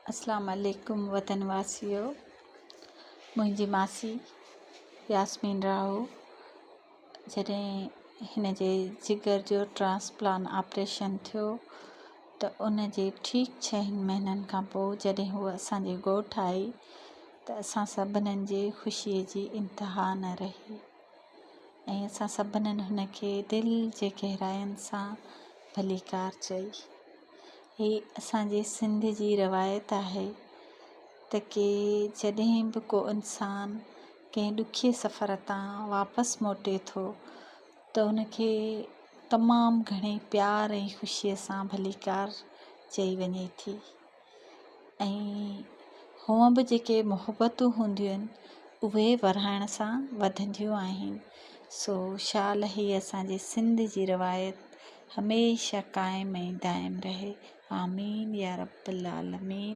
अस्सलाम वालेकुम वतन वासियो। मुंहिंजी मासी यास्मीन राहो जॾहिं हिन जे जिगर जो ट्रांसप्लांट ऑपरेशन थियो त उन जे ठीक 6 महीननि खां पोइ जॾहिं हूअ असांजे ॻोठु आई त असां सभिनीनि जे ख़ुशीअ जी इंतिहा न रही ऐं असां सभिनीनि हुन खे दिलि जे गहराइनि सां भलीकार चई। ही असांजे सिंध जी रवायत आहे त के जॾहिं बि को इंसानु कंहिं ॾुखिये सफ़र तां वापसि मोटे थो त उनखे तमामु घणे प्यार ऐं ख़ुशीअ सां भलीकार चई वञे थी ऐं हूअं बि जेके मुहबतूं हूंदियूं आहिनि उहे वराइण सां वधंदियूं आहिनि। सो शाल ही असांजे सिंध जी रवायत हमेशह क़ाइमु ऐं दाइमु रहे। आमीन या रब्बल आलमीन।